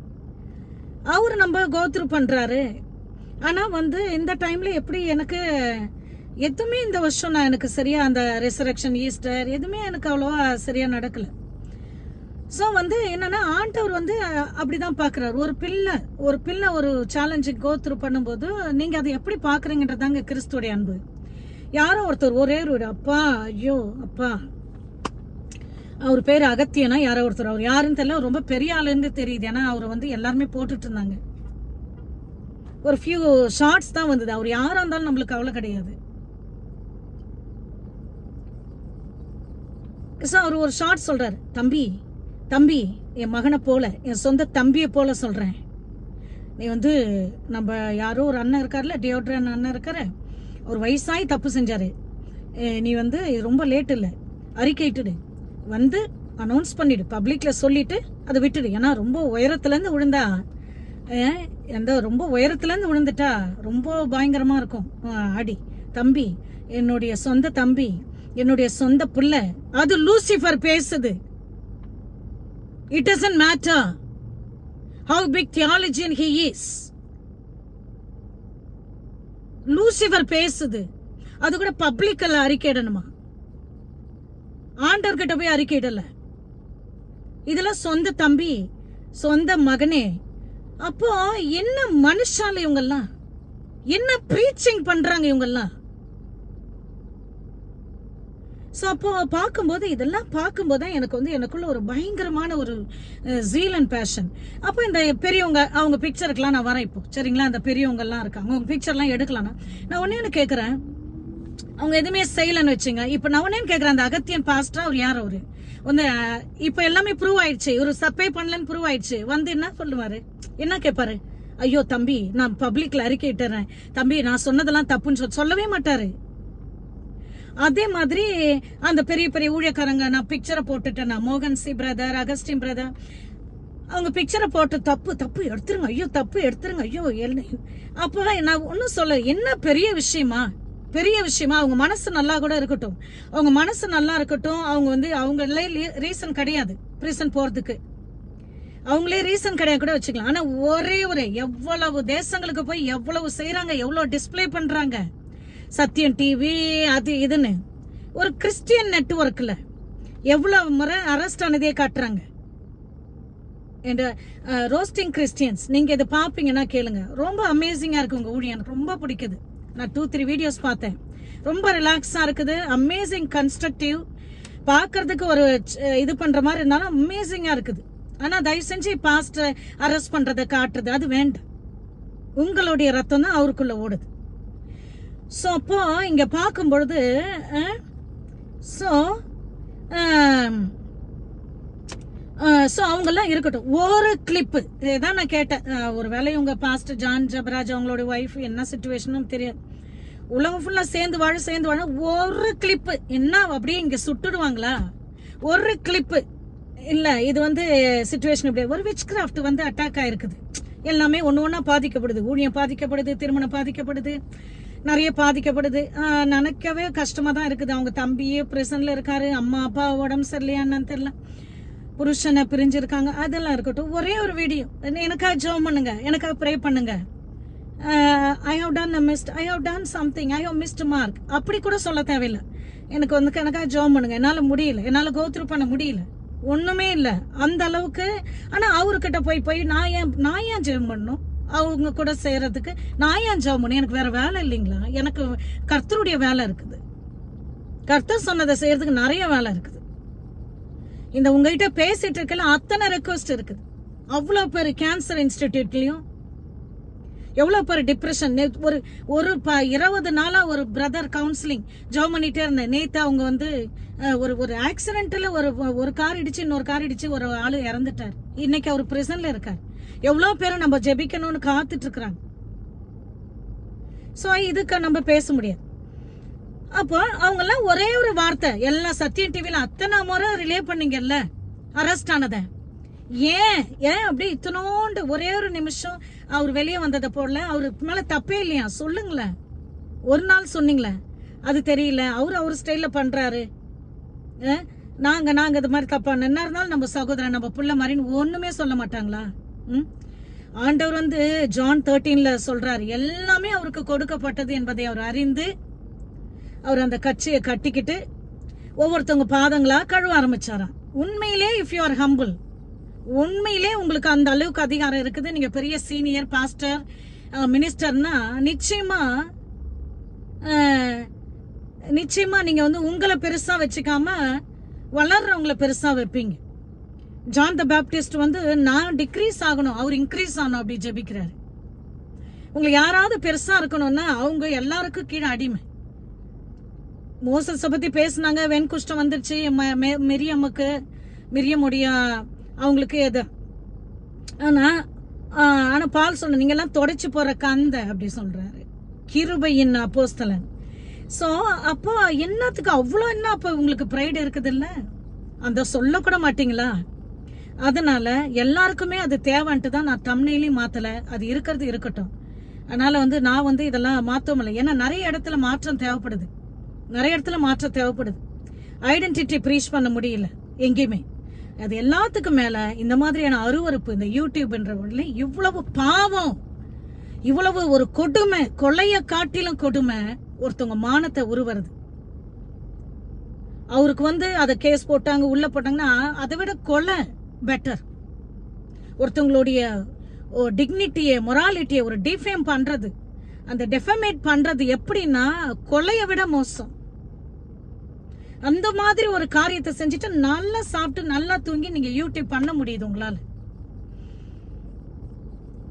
அவரு நம்ம கோத்ரூ பண்றாரு. ஆனா வந்து இந்த டைம்ல எப்படி எனக்கு எதுவுமே இந்த வருஷம் நான் எனக்கு சரியா அந்த ரெசரக்ஷன், ஈஸ்டர் எதுவுமே எனக்கு அவ்வளவா சரியா நடக்கல. ஸோ வந்து என்னன்னா, ஆண்டவர் வந்து அப்படிதான் பாக்குறாரு. ஒரு பிள்ளை ஒரு சேலஞ்சுக்கு கோ த்ரூ பண்ணும்போது நீங்க அதை எப்படி பாக்குறீங்கன்றதாங்க கிறிஸ்துவோடைய அன்பு. யாரோ ஒருத்தர் ஒரே ஒரு அப்பா, ஐயோ அப்பா, அவர் பேர் அகத்தியனா யாரோ ஒருத்தர், அவர் யாருன்னு தெரியல, ரொம்ப பெரிய ஆளுன்னு தெரியுது. ஏன்னா அவர் வந்து எல்லாருமே போட்டுட்டு இருந்தாங்க. ஒரு ஃபியூ ஷார்ட்ஸ் தான் வந்தது. அவர் யாரா இருந்தாலும் நம்மளுக்கு அவ்வளவு கிடையாது. அவர் ஒரு ஷார்ட் சொல்றாரு, தம்பி என் மகனை போல, என் சொந்த தம்பியை போல சொல்றேன், நீ வந்து நம்ம யாரோ ஒரு அண்ணன் இருக்காருல்ல, டியோட்ரன் அண்ணன் இருக்காரு, ஒரு வயசாகி தப்பு செஞ்சாரு, நீ வந்து ரொம்ப லேட் இல்லை, அறிக்கையிட்டுடு, வந்து அனௌன்ஸ் பண்ணிடு, பப்ளிக்ல சொல்லிட்டு அதை விட்டுடு. ஏன்னா ரொம்ப உயரத்துல இருந்து விழுந்தா, ரொம்ப உயரத்துல இருந்து விழுந்துட்டா ரொம்ப பயங்கரமா இருக்கும் அடி. தம்பி, என்னுடைய சொந்த தம்பி, என்னுடைய சொந்த புள்ள, அது லூசிஃபர் பேசுது. It doesn't matter how big theologian he is. Lucifer பேசுது. அது கூட பப்ளிக்ல அறிக்கையிடணுமா? ஆண்டவர் கிட்ட போய் அறிக்கையிடல. இதெல்லாம் சொந்த தம்பி, சொந்த மகனே. அப்போ என்ன மனுஷால இவங்கெல்லாம், என்ன ப்ரீச்சிங் பண்றாங்க இவங்கெல்லாம். ஸோ அப்போ பார்க்கும்போது, இதெல்லாம் பார்க்கும்போது தான் எனக்கு வந்து எனக்குள்ள ஒரு பயங்கரமான ஒரு ஜீல் அண்ட் பேஷன். அப்போ இந்த பெரியவங்க அவங்க பிக்சருக்கெல்லாம் நான் வரேன் இப்போ, சரிங்களா? அந்த பெரியவங்கெல்லாம் இருக்காங்க, அவங்க பிக்சர்லாம் எடுக்கலாம்னா நான் ஒன்னே கேட்குறேன், அவங்க எதுவுமே செய்யலன்னு வச்சுங்க. இப்போ நான் ஒன்னே கேட்குறேன், அந்த அகத்தியன் பாஸ்டர் அவர் யார்? அவரு வந்து இப்போ எல்லாமே ப்ரூவ் ஆயிடுச்சு, ஒரு சப்பே பண்ணலன்னு ப்ரூவ் ஆயிடுச்சு. வந்து என்ன சொல்லுவாரு, என்ன கேட்பாரு? ஐயோ தம்பி, நான் பப்ளிக்ல அறிக்கையிட்டுறேன் தம்பி, நான் சொன்னதெல்லாம் தப்புன்னு சொல்லவே மாட்டாரு. அதே மாதிரி அந்த பெரிய பெரிய ஊழியக்காரங்க, நான் பிக்சரை போட்டுட்டேன், மோகன் சி பிரதர், அகஸ்டின் பிரதர், அவங்க பிக்சரை போட்டு தப்பு தப்பு எடுத்துருங்க, ஐயோ தப்பு எடுத்துருங்க, ஐயோ. அப்போ நான் ஒன்னும் சொல்ல, என்ன பெரிய விஷயமா அவங்க மனசு நல்லா கூட இருக்கட்டும், அவங்க மனசு நல்லா இருக்கட்டும். அவங்க வந்து அவங்களே ரீசன் கிடையாது பிரிசன் போறதுக்கு, அவங்களே ரீசன் கிடையாது கூட வச்சுக்கலாம். ஆனா ஒரே எவ்வளவு தேசங்களுக்கு போய் எவ்வளவு செய்யறாங்க, எவ்வளவு டிஸ்பிளே பண்றாங்க. சத்தியம் டிவி அது இதுன்னு ஒரு கிறிஸ்டியன் நெட்வொர்க்ல எவ்வளவு முறை அரெஸ்ட் ஆனதே காட்டுறாங்க. ரோஸ்டிங் கிறிஸ்டியன்ஸ், நீங்க இதை பாப்பீங்கன்னா கேளுங்க, ரொம்ப அமேசிங்கா இருக்கு. உங்க ஊழியம் எனக்கு ரொம்ப பிடிக்குது. நான் 2-3 வீடியோஸ் பார்த்தேன், ரொம்ப ரிலாக்ஸா இருக்குது, அமேசிங் கன்ஸ்ட்ரக்டிவ், பாக்குறதுக்கு ஒரு இது பண்ற மாதிரி இருந்தாலும் அமேசிங்கா இருக்குது. ஆனா தயவு செஞ்சு பாஸ்டர் அரெஸ்ட் பண்றதை காட்டுறது அது வேண்டாம். உங்களுடைய ரத்தம் தான் அவருக்குள்ள ஓடுது. சோ அப்போ இங்க பார்க்கும் பொழுது அவங்கெல்லாம் இருக்கட்டும். ஒரு கிளிப்பு இதான் நான் கேட்டேன். ஒரு வேளை உங்க பாஸ்டர் ஜான் ஜெபராஜ் அவங்களோட ஒய்ஃப் என்ன சிச்சுவேஷனும் தெரியாது, உலகம் ஃபுல்லா சேர்ந்து வாழ ஒரு கிளிப்பு என்ன அப்படியே இங்க சுட்டுடுவாங்களா? ஒரு கிளிப்பு இல்ல. இது வந்து சிச்சுவேஷன் இப்படி ஒரு விச் கிராஃப்ட் வந்து அட்டாக் ஆயிருக்குது. எல்லாமே ஒண்ணு பாதிக்கப்படுது. ஊழியம் பாதிக்கப்படுது, திருமணம் பாதிக்கப்படுது, நிறைய பாதிக்கப்படுது. நினைக்கவே கஷ்டமா தான் இருக்குது. அவங்க தம்பியே பிரசன்ல இருக்காரு, அம்மா அப்பா உடம்பு சரியில்லையான்னு தெரியல, புருஷனை பிரிஞ்சிருக்காங்க, அதெல்லாம் இருக்கட்டும். ஒரே ஒரு வீடியோ, எனக்காக ஜெபம் பண்ணுங்க, எனக்காக ப்ரே பண்ணுங்க. I have done something, I have missed mark அப்படி கூட சொல்ல தேவையில்லை. எனக்கு வந்து எனக்காக ஜெபம் பண்ணுங்க, என்னால முடியல, என்னால கோத்ரூ பண்ண முடியல, ஒண்ணுமே இல்ல அந்த அளவுக்கு. ஆனா அவர்கிட்ட போய் நான் ஏன் ஜெபம் பண்ணணும்? அவங்க கூட செய்யறதுக்கு நான் ஏன் ஜெபம் பண்ணணும்? எனக்கு வேற வேலை இல்லைங்களா? எனக்கு கர்த்தருடைய வேலை இருக்குது, கர்த்தர் சொன்னதை செய்யறதுக்கு நிறைய வேலை இருக்குது. இந்த உங்ககிட்ட பேசிட்டு இருக்கல அத்தனை ரெக்வஸ்ட் இருக்குது. அவ்வளவு பேர் கேன்சர் இன்ஸ்டிடியூட்லயும், எவ்வளவு பேர் டிப்ரெஷன். ஒரு 20 நாளா ஒரு பிரதர் கவுன்சிலிங் ஜெபம் பண்ணிட்டே இருந்தேன். நேத்து அவங்க வந்து ஒரு ஆக்சிடென்ட்ல ஒரு கார் இடிச்சு இன்னொரு கார் இடிச்சு ஒரு ஆளு இறந்துட்டார். இன்னைக்கு அவர் பிரிசன்ல இருக்கார். எவ்வளவு பேரும் நம்ம ஜெபிக்கணும்னு காத்துட்டு இருக்கிறாங்க. சோ இதுக்கு நம்ம பேச முடியாது. அப்போ அவங்க எல்லாம் ஒரே ஒரு வார்த்தை, எல்லாம் சத்தியம் டிவில அத்தனை முறை ரிலே பண்ணீங்கல்ல அரெஸ்ட் ஆனத, ஏன் அப்படி இத்தனோண்டு ஒரே ஒரு நிமிஷம் அவர் வெளியே வந்ததை போடல? அவருக்கு மேல தப்பே இல்லையா? சொல்லுங்களேன். ஒரு நாள் சொன்னீங்களே, அது தெரியல, அவர் ஸ்டைல்ல பண்றாரு. நாங்க இது மாதிரி தப்பா என்ன இருந்தாலும் நம்ம சகோதரன் நம்ம புள்ள மாதிரின்னு ஒண்ணுமே சொல்ல மாட்டாங்களா? ஆண்டவர் வந்து ஜான் 13 சொல்றாரு, எல்லாமே அவருக்கு கொடுக்கப்பட்டது என்பதை அவர் அறிந்து அவர் அந்த கட்சியை கட்டிக்கிட்டு ஒவ்வொருத்தவங்க பாதங்களா கழுவ ஆரம்பிச்சாராம். உண்மையிலே இஃப் யூ ஆர் ஹம்பிள், உண்மையிலே உங்களுக்கு அந்த அளவுக்கு அதிகாரம் இருக்குது, நீங்க பெரிய சீனியர் பாஸ்டர் மினிஸ்டர்னா நிச்சயமா நீங்க வந்து உங்களை பெருசா வச்சுக்காம வளர்றவங்களை பெருசா வைப்பீங்க. ஜான் த பேப்டிஸ்ட் வந்து நான் டிக்ரீஸ் ஆகணும், அவர் இன்க்ரீஸ் ஆகணும் அப்படி ஜெபிக்கிறாரு. உங்களுக்கு யாராவது பெருசா இருக்கணும்னா அவங்க எல்லாருக்கும் கீழே அடிமை. மோசஸை பத்தி பேசினாங்க, வெண்குஷ்டம் வந்துருச்சு மிரியமுடைய அவங்களுக்கு எது. ஆனா பால் சொன்ன நீங்க எல்லாம் தொடச்சு போற கந்த அப்படி சொல்றாரு, கிருபையின் அப்போஸ்தலன். சோ அப்போ என்னத்துக்கு அவ்வளவு என்ன அப்ப உங்களுக்கு பிரைடு இருக்குது இல்ல? அந்த சொல்ல கூட மாட்டீங்களா? அதனால எல்லாருக்குமே அது தேவைன்ட்டு தான் நான் தம்ப்நெயிலையும் மாத்தல, அது இருக்கிறது இருக்கட்டும். அதனால வந்து நான் வந்து இதெல்லாம் மாத்தவும் இல்லை. ஏன்னா நிறைய இடத்துல மாற்றம் தேவைப்படுது, ஐடென்டிட்டி ப்ரீச் பண்ண முடியல எங்கேயுமே. அது எல்லாத்துக்கும் மேல இந்த மாதிரியான அருவருப்பு, இந்த யூடியூப்ன்ற இவ்வளவு பாவம், இவ்வளவு ஒரு கொடுமை, கொலைய காட்டிலும் கொடுமை ஒருத்தவங்க மானத்தை உருவறது. அவருக்கு வந்து அத கேஸ் போட்டாங்க, உள்ள போட்டாங்கன்னா அதை விட கொலை பெட்டர். ஒருத்தவங்களுடைய டிக்னிட்டியை, மொராலிட்டியை ஒரு டிஃபேம் பண்றது, அந்த டெஃபமேட் பண்றது எப்படின்னா கொலையை விட மோசம். அந்த மாதிரி ஒரு காரியத்தை செஞ்சுட்டு நல்லா சாப்பிட்டு நல்லா தூங்கி நீங்க யூடியூப் பண்ண முடியுது உங்களால.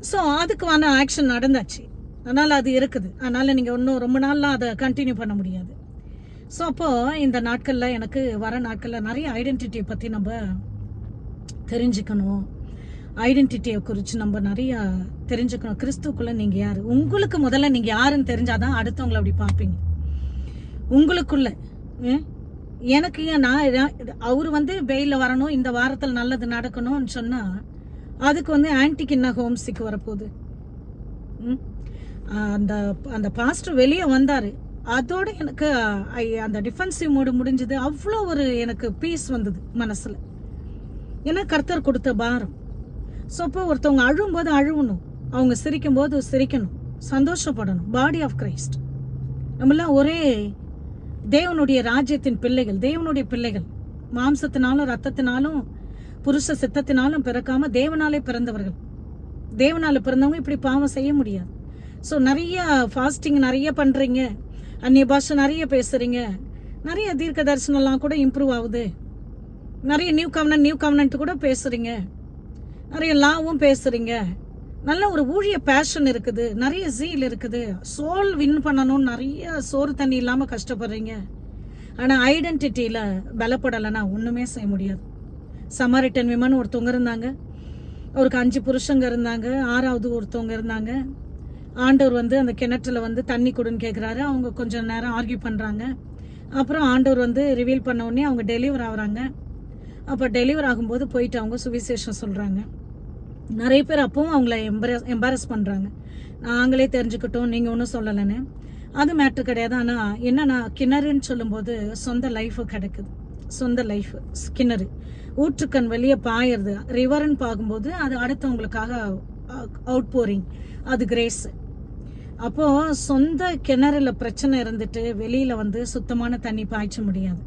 சோ அதுக்கான ஆக்ஷன் நடந்தாச்சு, அதனால அது இருக்குது. அதனால நீங்க இன்னும் ரொம்ப நாள்லாம் அதை கண்டினியூ பண்ண முடியாது. ஸோ அப்போ இந்த நாட்கள்ல எனக்கு வர நாட்கள்ல நிறைய ஐடென்டிட்டியை பத்தி நம்ம தெரிஞ்சுக்கணும், ஐடென்டிட்டியை குறித்து நம்ம நிறைய தெரிஞ்சுக்கணும். கிறிஸ்துக்குள்ள நீங்க யாரு, உங்களுக்கு முதல்ல நீங்க யாருன்னு தெரிஞ்சாதான் அடுத்தவங்களை அப்படி பார்ப்பீங்க. உங்களுக்குள்ள எனக்கு நான் அவரு வந்து பெயில வரணும், இந்த வாரத்தில் நல்லது நடக்கணும்னு சொன்னா அதுக்கு வந்து ஆன்டிக்கு என்ன ஹோம் சிக் வரப்போகுது? அந்த அந்த பாஸ்டர் வெளியே வந்தார், அதோட எனக்கு அந்த டிஃபென்சிவ் மோடு முடிஞ்சது. அவ்வளோ ஒரு எனக்கு பீஸ் வந்தது மனசில். ஏன்னா கர்த்தர் கொடுத்த பாரம். ஸோ அப்போ ஒருத்தவங்க அழும்போது அழுவணும், அவங்க சிரிக்கும் போது சிரிக்கணும், சந்தோஷப்படணும். பாடி ஆஃப் கிரைஸ்ட் நம்மளாம் ஒரே தேவனுடைய ராஜ்யத்தின் பிள்ளைகள், தேவனுடைய பிள்ளைகள். மாம்சத்தினாலும் ரத்தத்தினாலும் புருஷ சித்தத்தினாலும் பிறக்காம தேவனாலே பிறந்தவர்கள். தேவனால பிறந்தவங்க இப்படி பாவம் செய்ய முடியாது. ஸோ நிறைய ஃபாஸ்டிங் நிறைய பண்றீங்க, அந்நிய பாஷை நிறைய பேசுறீங்க, நிறைய தீர்க்க தரிசனம்லாம் கூட இம்ப்ரூவ் ஆகுது, நிறைய நியூ கவர்னன்ட் கூட பேசுறீங்க, நிறைய லாவும் பேசுறீங்க, நல்ல ஒரு ஊழிய பேஷன் இருக்குது, நிறைய ஜீல் இருக்குது, சோல் வின் பண்ணணும்னு நிறைய சோறு தண்ணி இல்லாம கஷ்டப்படுறீங்க. ஆனா ஐடென்டிட்டியில பலப்படலைன்னா ஒண்ணுமே செய்ய முடியாது. சமாரிட்டன் விமன் ஒருத்தவங்க இருந்தாங்க, அவருக்கு 5 புருஷங்க இருந்தாங்க, 6வது ஒருத்தவங்க இருந்தாங்க. ஆண்டவர் வந்து அந்த கிணற்றுல வந்து தண்ணி கொடுன்னு கேட்குறாரு. அவங்க கொஞ்சம் நேரம் ஆர்கியூ பண்ணுறாங்க. அப்புறம் ஆண்டவர் வந்து ரிவீல் பண்ண உடனே அவங்க டெலிவர் ஆகுறாங்க. அப்போ டெலிவர் ஆகும்போது போயிட்டு அவங்க சுவிசேஷம் சொல்கிறாங்க. நிறைய பேர் அப்பவும் அவங்கள எம்பாரஸ் பண்ணுறாங்க. நாங்களே தெரிஞ்சுக்கிட்டோம், நீங்கள் ஒன்றும் சொல்லலைன்னு. அது மேட்ரு கிடையாது. ஆனால் என்னன்னா, கிணறுன்னு சொல்லும்போது சொந்த லைஃபு கிடைக்குது. சொந்த லைஃப் கிணறு, ஊற்றுக்கண் வெளியே பாயிறது. ரிவர்ன்னு பார்க்கும்போது அது அடுத்தவங்களுக்காக அவுட் போரிங், அது கிரேஸ். அப்போ சொந்த கிணறுல பிரச்சனை இருந்துட்டு வெளியில வந்து சுத்தமான தண்ணி பாய்ச்ச முடியாது.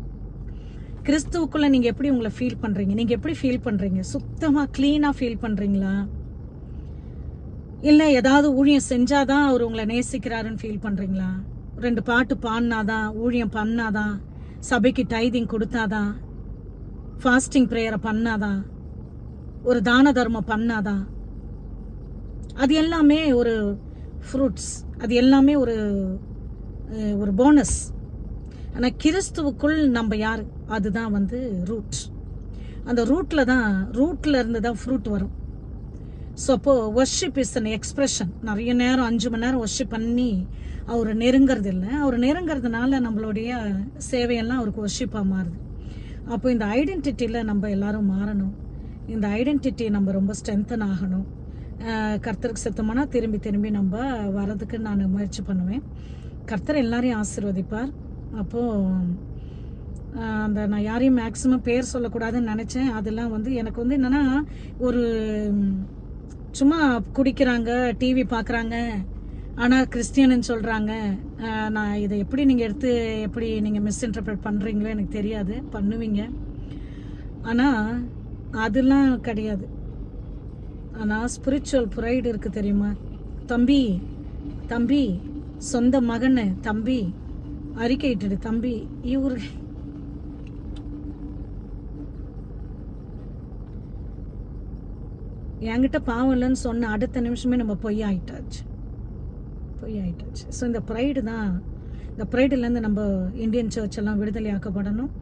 கிறிஸ்துவுக்குள்ள நீங்க எப்படி உங்களை ஃபீல் பண்றீங்க? நீங்க எப்படி ஃபீல் பண்றீங்க? சுத்தமா கிளீனா ஃபீல் பண்றீங்களா? இல்ல ஏதாவது ஊழியம் செஞ்சாதான் அவர் உங்களை நேசிக்கிறாருன்னு ஃபீல் பண்றீங்களா? 2 பாட்டு பாடினாதான், ஊழியம் பண்ணாதான், சபைக்கு டைதிங் கொடுத்தாதான், ஃபாஸ்டிங் பிரேயரை பண்ணாதான், ஒரு தான தர்மம் பண்ணாதான், அது எல்லாமே ஒரு ஃப்ரூட்ஸ், அது எல்லாமே ஒரு போனஸ். ஆனால் கிறிஸ்துவுக்குள் நம்ம யார்? அதுதான் வந்து ரூட். அந்த ரூட்ல இருந்து தான் ஃப்ரூட் வரும். ஸோ அப்போ வர்ஷிப் இஸ் அன் எக்ஸ்பிரஷன். நிறைய நேரம் 5 மணி நேரம் வர்ஷிப் பண்ணி அவர் நெருங்கிறது இல்லை. அவர் நெருங்கிறதுனால நம்மளுடைய சேவையெல்லாம் அவருக்கு வர்ஷிப்பாக மாறுது. அப்போ இந்த ஐடென்டிட்டியில் நம்ம எல்லாரும் மாறணும். இந்த ஐடென்டிட்டி நம்ம ரொம்ப ஸ்ட்ரென்தன் ஆகணும். கர்த்தருக்கு சித்தமானா திரும்பி நம்ம வரதுக்கு நான் முயற்சி பண்ணுவேன். கர்த்தர் எல்லாரையும் ஆசீர்வதிப்பார். அப்போது அந்த நான் யாரையும் மேக்ஸிமம் பேர் சொல்லக்கூடாதுன்னு நினச்சேன். அதெல்லாம் வந்து எனக்கு வந்து என்னென்னா, ஒரு சும்மா குடிக்கிறாங்க, டிவி பார்க்குறாங்க, ஆனால் கிறிஸ்டியன்னு சொல்கிறாங்க. நான் இதை எப்படி நீங்கள் எப்படி நீங்கள் மிஸ்இன்டர்பிரட் பண்ணுறீங்களோ எனக்கு தெரியாது, பண்ணுவீங்க. ஆனால் அதெல்லாம் கிடையாது. ஆனால் ஸ்பிரிச்சுவல் ப்ரைடு இருக்குது தெரியுமா? தம்பி சொந்த மகனை தம்பி அறிக்கையிட்டு, தம்பி இவரு என்கிட்ட பாவம் இல்லைன்னு சொன்ன அடுத்த நிமிஷமே நம்ம பொய் ஆயிட்டாச்சு. ஸோ இந்த ப்ரைடு தான், இந்த ப்ரைடுலேருந்து நம்ம இந்தியன் சர்ச் எல்லாம் விடுதலையாக்கப்படணும்.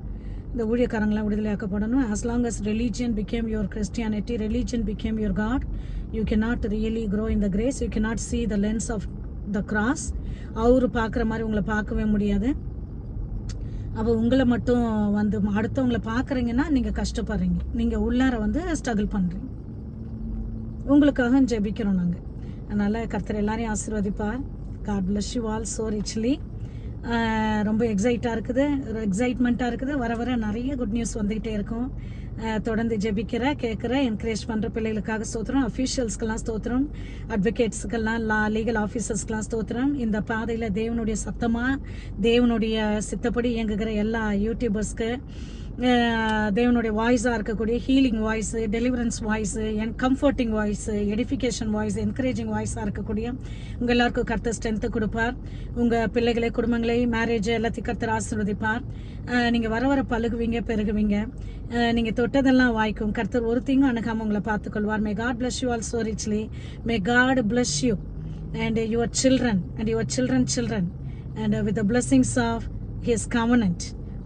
இந்த ஊழியக்காரங்களாம் விடுதலையாக்கப்படணும். as long as religion became your Christianity, religion became your God, you cannot really grow in the grace. You cannot see the lens of the cross. அவரு பார்க்குற மாதிரி உங்களை பார்க்கவே முடியாது. அப்போ உங்களை மட்டும் வந்து அடுத்தவங்களை பார்க்குறீங்கன்னா நீங்கள் கஷ்டப்படுறீங்க, நீங்கள் உள்ளார வந்து ஸ்ட்ரகிள் பண்ணுறீங்க. உங்களுக்காக ஜெபிக்கிறோம் நாங்கள். அதனால் கர்த்தர் எல்லாரையும் ஆசீர்வதிப்பார். God bless you all so richly. ரொம்ப எக்ஸைட்மெண்ட்டாக இருக்குது. வர நிறைய குட் நியூஸ் வந்துக்கிட்டே இருக்கும். தொடர்ந்து கேட்குற என்கரேஜ் பண்ணுற பிள்ளைகளுக்காக ஸ்தோத்திரம். அஃபீஷியல்ஸ்க்கெல்லாம் ஸ்தோத்திரம். அட்வொகேட்ஸுக்கெல்லாம் லீகல் ஆஃபீஸர்ஸ்க்கெல்லாம் ஸ்தோத்திரம். இந்த பாதையில் தேவனுடைய சத்தமாக தேவனுடைய சித்தப்படி இயங்குகிற எல்லா யூடியூபர்ஸ்க்கு தேவனுடைய வாய்ஸாக இருக்கக்கூடிய healing voice, deliverance voice, comforting voice, edification voice, encouraging வாய்ஸாக இருக்கக்கூடிய உங்கள் எல்லாருக்கும் கர்த்தர் ஸ்ட்ரென்த்து கொடுப்பார். உங்கள் பிள்ளைகளை, குடும்பங்களை, மேரேஜ் எல்லாத்தையும் கர்த்தர் ஆசீர்வதிப்பார். நீங்கள் வர பழகுவீங்க, பெருகுவீங்க. நீங்கள் தொட்டதெல்லாம் வாய்க்கும். கர்த்தர் ஒரு தீங்கும் அணுகாமல் உங்களை பார்த்துக்கொள்வார். May God bless you all so richly. May God bless you and your children and your children and with the blessings of His covenant.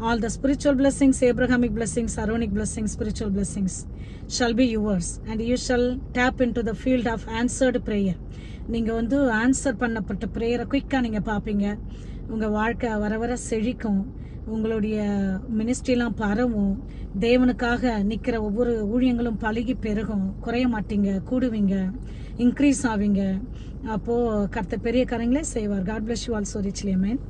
All the spiritual blessings, Abrahamic blessings, Aaronic blessings, spiritual blessings shall be yours and you shall tap into the field of answered prayer. நீங்கள் வந்து answer பண்ணப்பட்ட ப்ரேயரை குயிக்காக நீங்கள் பார்ப்பீங்க. உங்கள் வாழ்க்கை வர வர செழிக்கும். உங்களுடைய மினிஸ்ட்ரிலாம் பரவும். தேவனுக்காக நிற்கிற ஒவ்வொரு ஊழியங்களும் பழகி பெருகும். குறைய மாட்டீங்க, கூடுவீங்க, இன்க்ரீஸ் ஆவீங்க. அப்போது கர்த்தர் பெரிய காரியங்களே செய்வார். God bless you also richly. Amen.